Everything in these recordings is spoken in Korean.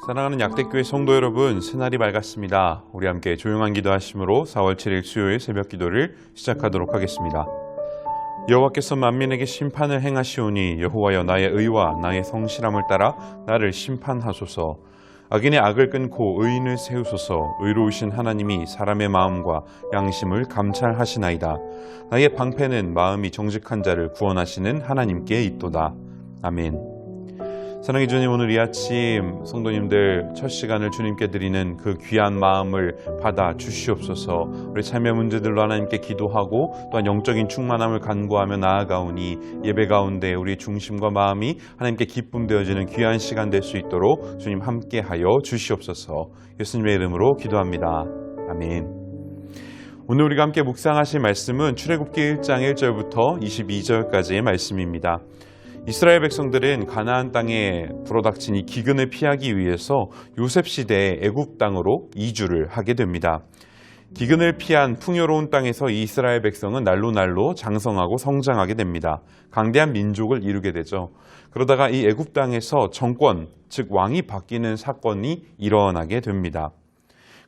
사랑하는 약대교회 성도 여러분, 새날이 밝았습니다. 우리 함께 조용한 기도하심으로 4월 7일 수요일 새벽 기도를 시작하도록 하겠습니다. 여호와께서 만민에게 심판을 행하시오니 여호와여 나의 의와 나의 성실함을 따라 나를 심판하소서. 악인의 악을 끊고 의인을 세우소서. 의로우신 하나님이 사람의 마음과 양심을 감찰하시나이다. 나의 방패는 마음이 정직한 자를 구원하시는 하나님께 있도다. 아멘. 사랑의 주님, 오늘 이 아침 성도님들 첫 시간을 주님께 드리는 그 귀한 마음을 받아 주시옵소서. 우리 삶의 문제들로 하나님께 기도하고 또한 영적인 충만함을 간구하며 나아가오니 예배 가운데 우리의 중심과 마음이 하나님께 기쁨 되어지는 귀한 시간 될 수 있도록 주님 함께하여 주시옵소서. 예수님의 이름으로 기도합니다. 아멘. 오늘 우리가 함께 묵상하실 말씀은 출애굽기 1장 1절부터 22절까지의 말씀입니다. 이스라엘 백성들은 가나안 땅에 불어닥친 이 기근을 피하기 위해서 요셉 시대에 애굽 땅으로 이주를 하게 됩니다. 기근을 피한 풍요로운 땅에서 이 이스라엘 백성은 날로 장성하고 성장하게 됩니다. 강대한 민족을 이루게 되죠. 그러다가 이 애굽 땅에서 정권, 즉 왕이 바뀌는 사건이 일어나게 됩니다.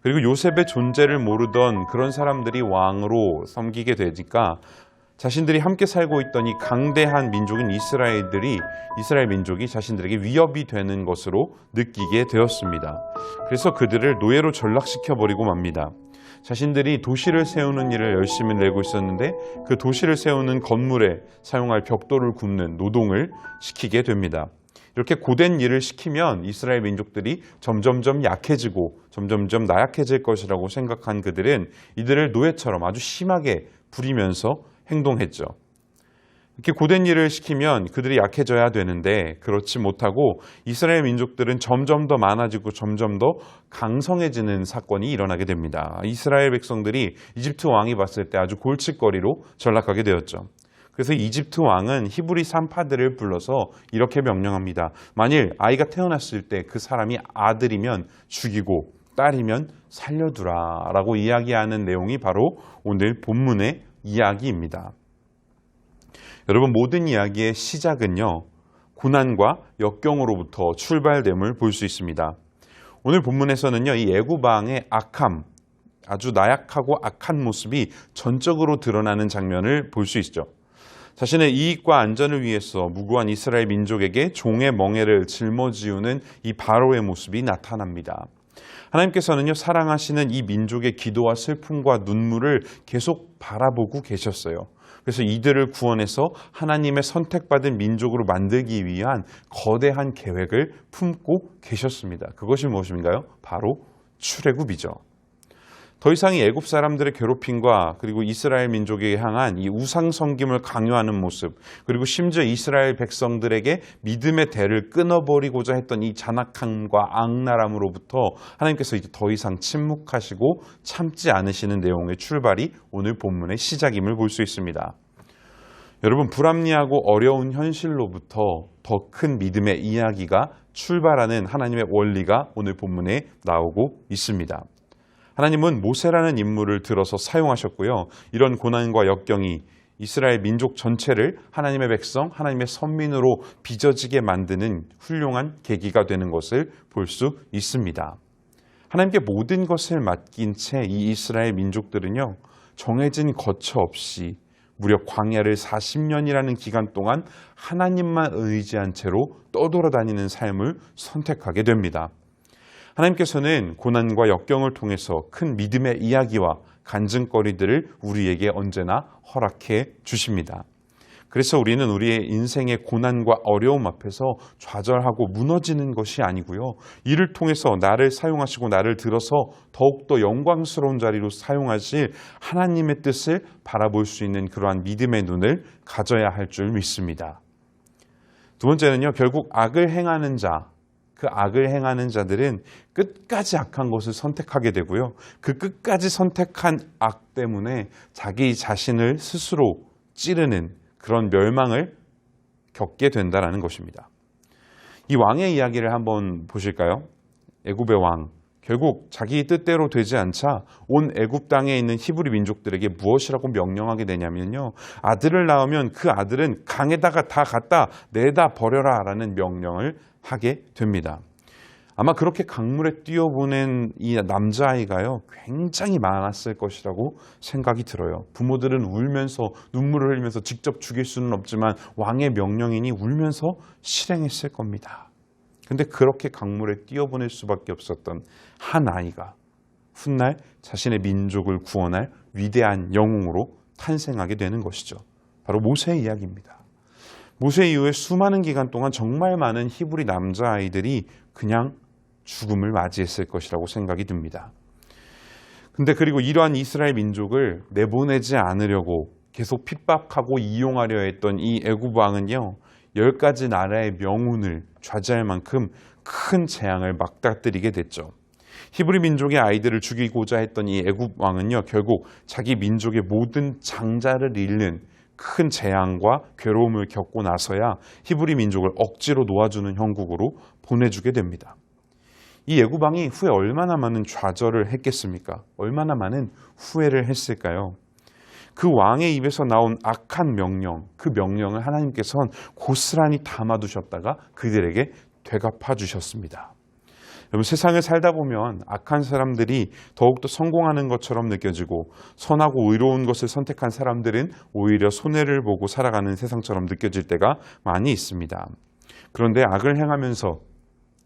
그리고 요셉의 존재를 모르던 그런 사람들이 왕으로 섬기게 되니까 자신들이 함께 살고 있던 이 강대한 민족인 이스라엘 민족이 자신들에게 위협이 되는 것으로 느끼게 되었습니다. 그래서 그들을 노예로 전락시켜버리고 맙니다. 자신들이 도시를 세우는 일을 열심히 내고 있었는데 그 도시를 세우는 건물에 사용할 벽돌을 굽는 노동을 시키게 됩니다. 이렇게 고된 일을 시키면 이스라엘 민족들이 점점점 약해지고 점점점 나약해질 것이라고 생각한 그들은 이들을 노예처럼 아주 심하게 부리면서 행동했죠. 이렇게 고된 일을 시키면 그들이 약해져야 되는데 그렇지 못하고 이스라엘 민족들은 점점 더 많아지고 점점 더 강성해지는 사건이 일어나게 됩니다. 이스라엘 백성들이 이집트 왕이 봤을 때 아주 골칫거리로 전락하게 되었죠. 그래서 이집트 왕은 히브리 산파들을 불러서 이렇게 명령합니다. 만일 아이가 태어났을 때 그 사람이 아들이면 죽이고 딸이면 살려두라 라고 이야기하는 내용이 바로 오늘 본문의 이야기입니다. 여러분, 모든 이야기의 시작은요, 고난과 역경으로부터 출발됨을 볼 수 있습니다. 오늘 본문에서는요, 이 애굽 왕의 악함, 아주 나약하고 악한 모습이 전적으로 드러나는 장면을 볼 수 있죠. 자신의 이익과 안전을 위해서 무고한 이스라엘 민족에게 종의 멍에를 짊어지우는 이 바로의 모습이 나타납니다. 하나님께서는요, 사랑하시는 이 민족의 기도와 슬픔과 눈물을 계속 바라보고 계셨어요. 그래서 이들을 구원해서 하나님의 선택받은 민족으로 만들기 위한 거대한 계획을 품고 계셨습니다. 그것이 무엇인가요? 바로 출애굽이죠. 더 이상 이 애굽 사람들의 괴롭힘과 그리고 이스라엘 민족에게 향한 이 우상 섬김을 강요하는 모습, 그리고 심지어 이스라엘 백성들에게 믿음의 대를 끊어버리고자 했던 이 잔악함과 악랄함으로부터 하나님께서 이제 더 이상 침묵하시고 참지 않으시는 내용의 출발이 오늘 본문의 시작임을 볼 수 있습니다. 여러분, 불합리하고 어려운 현실로부터 더 큰 믿음의 이야기가 출발하는 하나님의 원리가 오늘 본문에 나오고 있습니다. 하나님은 모세라는 인물을 들어서 사용하셨고요. 이런 고난과 역경이 이스라엘 민족 전체를 하나님의 백성, 하나님의 선민으로 빚어지게 만드는 훌륭한 계기가 되는 것을 볼 수 있습니다. 하나님께 모든 것을 맡긴 채 이 이스라엘 민족들은요, 정해진 거처 없이 무려 광야를 40년이라는 기간 동안 하나님만 의지한 채로 떠돌아다니는 삶을 선택하게 됩니다. 하나님께서는 고난과 역경을 통해서 큰 믿음의 이야기와 간증거리들을 우리에게 언제나 허락해 주십니다. 그래서 우리는 우리의 인생의 고난과 어려움 앞에서 좌절하고 무너지는 것이 아니고요. 이를 통해서 나를 사용하시고 나를 들어서 더욱더 영광스러운 자리로 사용하실 하나님의 뜻을 바라볼 수 있는 그러한 믿음의 눈을 가져야 할 줄 믿습니다. 두 번째는요, 결국 악을 행하는 자, 그 악을 행하는 자들은 끝까지 악한 것을 선택하게 되고요. 그 끝까지 선택한 악 때문에 자기 자신을 스스로 찌르는 그런 멸망을 겪게 된다는 것입니다. 이 왕의 이야기를 한번 보실까요? 애굽의 왕, 결국 자기 뜻대로 되지 않자 온 애굽 땅에 있는 히브리 민족들에게 무엇이라고 명령하게 되냐면요, 아들을 낳으면 그 아들은 강에다가 다 갖다 내다 버려라 라는 명령을 하게 됩니다. 아마 그렇게 강물에 뛰어보낸 이 남자아이가요, 굉장히 많았을 것이라고 생각이 들어요. 부모들은 울면서 눈물을 흘리면서 직접 죽일 수는 없지만 왕의 명령이니 울면서 실행했을 겁니다. 근데 그렇게 강물에 뛰어보낼 수밖에 없었던 한 아이가 훗날 자신의 민족을 구원할 위대한 영웅으로 탄생하게 되는 것이죠. 바로 모세의 이야기입니다. 모세 이후에 수많은 기간 동안 정말 많은 히브리 남자아이들이 그냥 죽음을 맞이했을 것이라고 생각이 듭니다. 근데 그리고 이러한 이스라엘 민족을 내보내지 않으려고 계속 핍박하고 이용하려 했던 이 애굽 왕은요, 10가지 나라의 명운을 좌지할 만큼 큰 재앙을 맞닥뜨리게 됐죠. 히브리 민족의 아이들을 죽이고자 했던 이 애굽 왕은요, 결국 자기 민족의 모든 장자를 잃는 큰 재앙과 괴로움을 겪고 나서야 히브리 민족을 억지로 놓아주는 형국으로 보내주게 됩니다. 이 애굽 왕이 후에 얼마나 많은 좌절을 했겠습니까? 얼마나 많은 후회를 했을까요? 그 왕의 입에서 나온 악한 명령, 그 명령을 하나님께서는 고스란히 담아두셨다가 그들에게 되갚아 주셨습니다. 여러분, 세상을 살다 보면 악한 사람들이 더욱더 성공하는 것처럼 느껴지고 선하고 의로운 것을 선택한 사람들은 오히려 손해를 보고 살아가는 세상처럼 느껴질 때가 많이 있습니다. 그런데 악을 행하면서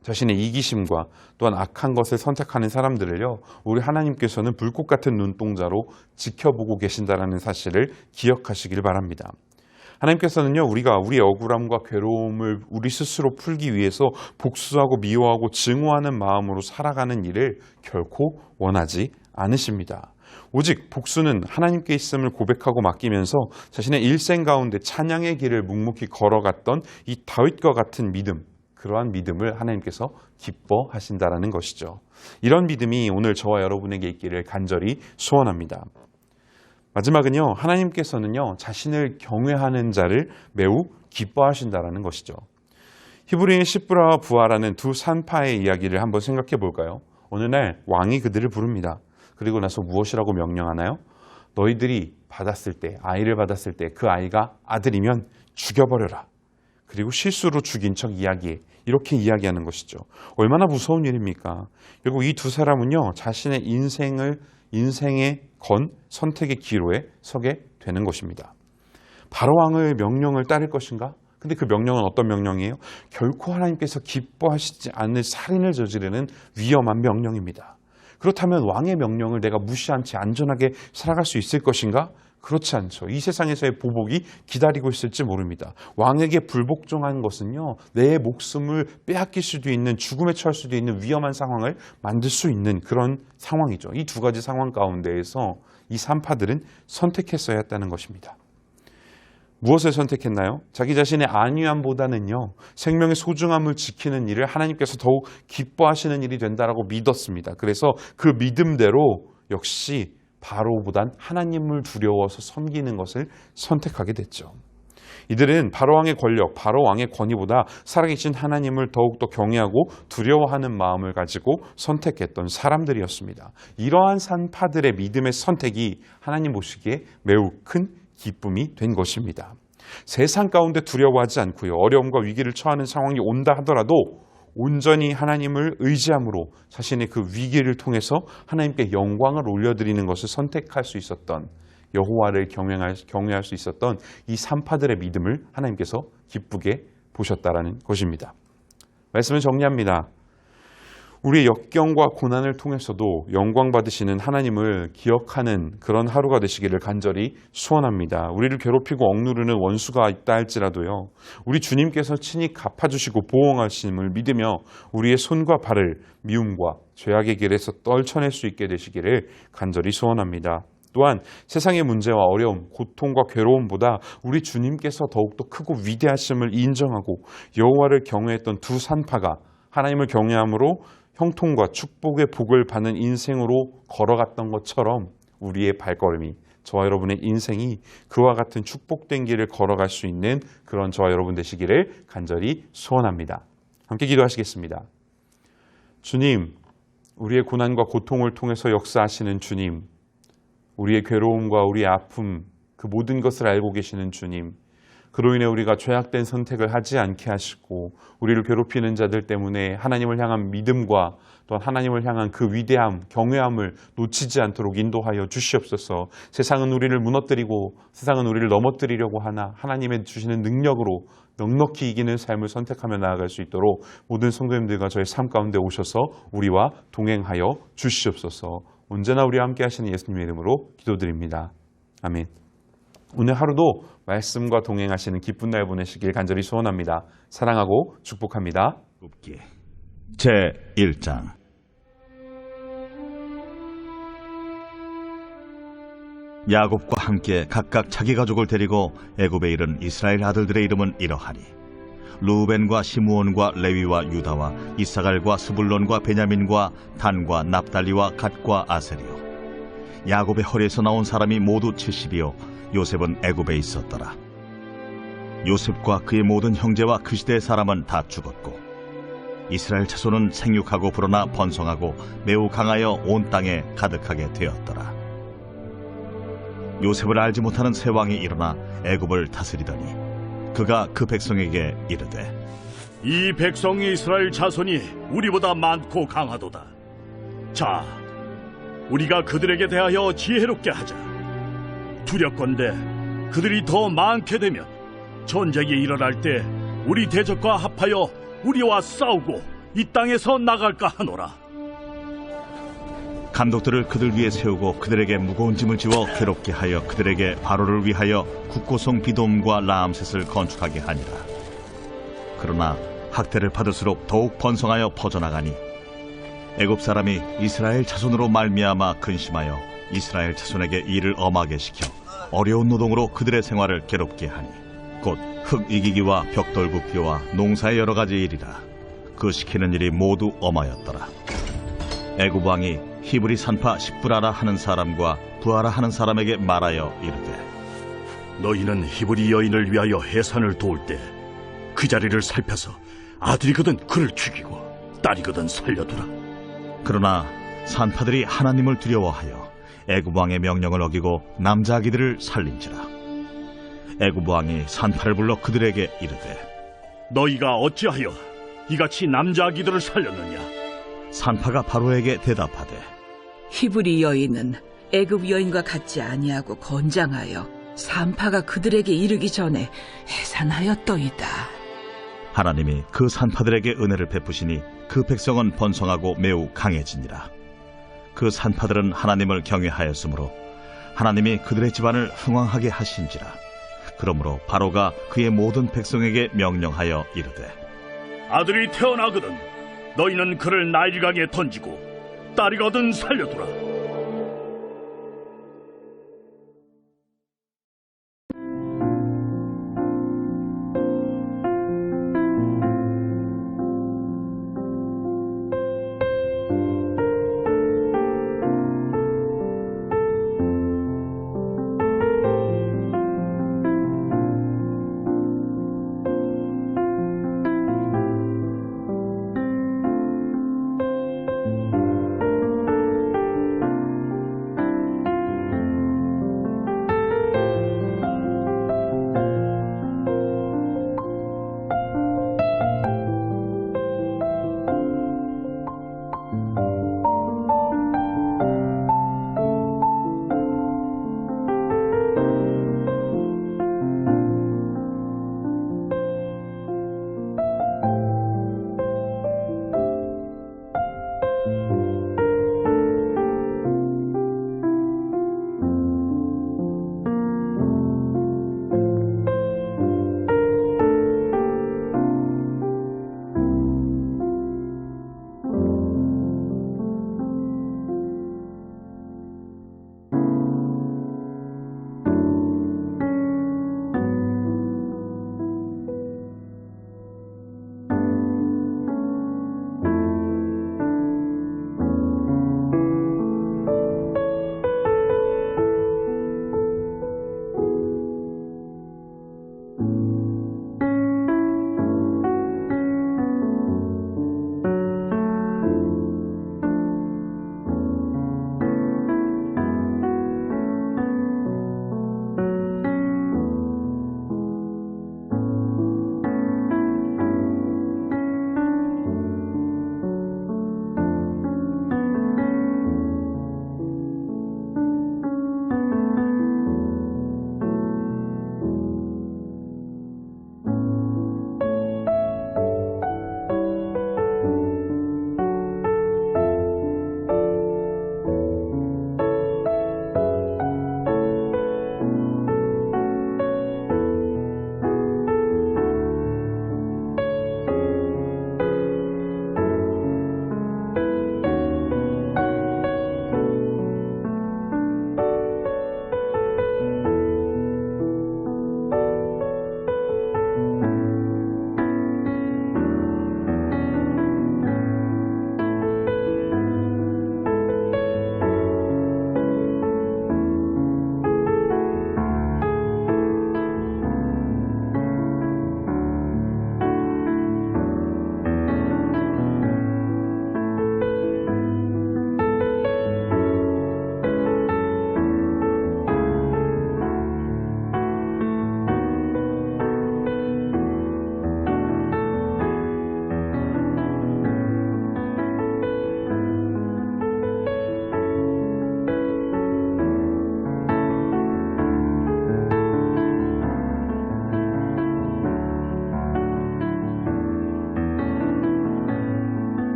자신의 이기심과 또한 악한 것을 선택하는 사람들을요, 우리 하나님께서는 불꽃 같은 눈동자로 지켜보고 계신다는 사실을 기억하시길 바랍니다. 하나님께서는요, 우리가 우리의 억울함과 괴로움을 우리 스스로 풀기 위해서 복수하고 미워하고 증오하는 마음으로 살아가는 일을 결코 원하지 않으십니다. 오직 복수는 하나님께 있음을 고백하고 맡기면서 자신의 일생 가운데 찬양의 길을 묵묵히 걸어갔던 이 다윗과 같은 믿음, 그러한 믿음을 하나님께서 기뻐하신다라는 것이죠. 이런 믿음이 오늘 저와 여러분에게 있기를 간절히 소원합니다. 마지막은요, 하나님께서는요, 자신을 경외하는 자를 매우 기뻐하신다라는 것이죠. 히브리인 시브라와 부하라는 두 산파의 이야기를 한번 생각해 볼까요? 어느 날 왕이 그들을 부릅니다. 그리고 나서 무엇이라고 명령하나요? 너희들이 받았을 때, 아이를 받았을 때 그 아이가 아들이면 죽여버려라. 그리고 실수로 죽인 척 이야기해. 이렇게 이야기하는 것이죠. 얼마나 무서운 일입니까? 결국 이 두 사람은요, 자신의 인생의 건 선택의 기로에 서게 되는 것입니다. 바로왕의 명령을 따를 것인가? 근데 그 명령은 어떤 명령이에요? 결코 하나님께서 기뻐하시지 않을 살인을 저지르는 위험한 명령입니다. 그렇다면 왕의 명령을 내가 무시한 채 안전하게 살아갈 수 있을 것인가? 그렇지 않죠. 이 세상에서의 보복이 기다리고 있을지 모릅니다. 왕에게 불복종한 것은요, 내 목숨을 빼앗길 수도 있는, 죽음에 처할 수도 있는 위험한 상황을 만들 수 있는 그런 상황이죠. 이 두 가지 상황 가운데에서 이 산파들은 선택했어야 했다는 것입니다. 무엇을 선택했나요? 자기 자신의 안위함보다는요, 생명의 소중함을 지키는 일을 하나님께서 더욱 기뻐하시는 일이 된다라고 믿었습니다. 그래서 그 믿음대로 역시 바로보단 하나님을 두려워서 섬기는 것을 선택하게 됐죠. 이들은 바로왕의 권력, 바로왕의 권위보다 살아계신 하나님을 더욱더 경외하고 두려워하는 마음을 가지고 선택했던 사람들이었습니다. 이러한 산파들의 믿음의 선택이 하나님 보시기에 매우 큰 기쁨이 된 것입니다. 세상 가운데 두려워하지 않고요, 어려움과 위기를 처하는 상황이 온다 하더라도 온전히 하나님을 의지함으로 자신의 그 위기를 통해서 하나님께 영광을 올려드리는 것을 선택할 수 있었던, 여호와를 경외할 수 있었던 이 산파들의 믿음을 하나님께서 기쁘게 보셨다라는 것입니다. 말씀을 정리합니다. 우리의 역경과 고난을 통해서도 영광 받으시는 하나님을 기억하는 그런 하루가 되시기를 간절히 소원합니다. 우리를 괴롭히고 억누르는 원수가 있다 할지라도요, 우리 주님께서 친히 갚아주시고 보호하심을 믿으며 우리의 손과 발을 미움과 죄악의 길에서 떨쳐낼 수 있게 되시기를 간절히 소원합니다. 또한 세상의 문제와 어려움, 고통과 괴로움보다 우리 주님께서 더욱더 크고 위대하심을 인정하고 여호와를 경외했던 두 산파가 하나님을 경외함으로 형통과 축복의 복을 받는 인생으로 걸어갔던 것처럼 우리의 발걸음이, 저와 여러분의 인생이 그와 같은 축복된 길을 걸어갈 수 있는 그런 저와 여러분 되시기를 간절히 소원합니다. 함께 기도하시겠습니다. 주님, 우리의 고난과 고통을 통해서 역사하시는 주님, 우리의 괴로움과 우리의 아픔, 그 모든 것을 알고 계시는 주님, 그로 인해 우리가 죄악된 선택을 하지 않게 하시고 우리를 괴롭히는 자들 때문에 하나님을 향한 믿음과 또한 하나님을 향한 그 위대함, 경외함을 놓치지 않도록 인도하여 주시옵소서. 세상은 우리를 무너뜨리고 세상은 우리를 넘어뜨리려고 하나 하나님의 주시는 능력으로 넉넉히 이기는 삶을 선택하며 나아갈 수 있도록 모든 성도님들과 저의 삶 가운데 오셔서 우리와 동행하여 주시옵소서. 언제나 우리와 함께 하시는 예수님의 이름으로 기도드립니다. 아멘. 오늘 하루도 말씀과 동행하시는 기쁜 날 보내시길 간절히 소원합니다. 사랑하고 축복합니다. 제1장 야곱과 함께 각각 자기 가족을 데리고 애굽에 이른 이스라엘 아들들의 이름은 이러하니 루벤과 시므온과 레위와 유다와 이사갈과 스불론과 베냐민과 단과 납달리와 갓과 아셀이요. 야곱의 허리에서 나온 사람이 모두 70이요 요셉은 애굽에 있었더라. 요셉과 그의 모든 형제와 그 시대의 사람은 다 죽었고 이스라엘 자손은 생육하고 불어나 번성하고 매우 강하여 온 땅에 가득하게 되었더라. 요셉을 알지 못하는 새 왕이 일어나 애굽을 다스리더니 그가 그 백성에게 이르되 이 백성이 이스라엘 자손이 우리보다 많고 강하도다. 자, 우리가 그들에게 대하여 지혜롭게 하자. 두렵건대 그들이 더 많게 되면 전쟁이 일어날 때 우리 대적과 합하여 우리와 싸우고 이 땅에서 나갈까 하노라. 감독들을 그들 위에 세우고 그들에게 무거운 짐을 지워 괴롭게 하여 그들에게 바로를 위하여 국고성 비돔과 라암셋을 건축하게 하니라. 그러나 학대를 받을수록 더욱 번성하여 퍼져나가니 애굽 사람이 이스라엘 자손으로 말미암아 근심하여 이스라엘 자손에게 일을 엄하게 시켜 어려운 노동으로 그들의 생활을 괴롭게 하니 곧 흙 이기기와 벽돌 굽기와 농사의 여러 가지 일이라. 그 시키는 일이 모두 엄하였더라. 애굽 왕이 히브리 산파 십부라라 하는 사람과 부하라 하는 사람에게 말하여 이르되 너희는 히브리 여인을 위하여 해산을 도울 때 그 자리를 살펴서 아들이거든 그를 죽이고 딸이거든 살려두라. 그러나 산파들이 하나님을 두려워하여 애굽 왕의 명령을 어기고 남자 아기들을 살린지라. 애굽 왕이 산파를 불러 그들에게 이르되 너희가 어찌하여 이같이 남자 아기들을 살렸느냐? 산파가 바로에게 대답하되 히브리 여인은 애굽 여인과 같지 아니하고 건장하여 산파가 그들에게 이르기 전에 해산하였더이다. 하나님이 그 산파들에게 은혜를 베푸시니 그 백성은 번성하고 매우 강해지니라. 그 산파들은 하나님을 경외하였으므로 하나님이 그들의 집안을 흥왕하게 하신지라. 그러므로 바로가 그의 모든 백성에게 명령하여 이르되 아들이 태어나거든 너희는 그를 나일강에 던지고 딸이거든 살려두라.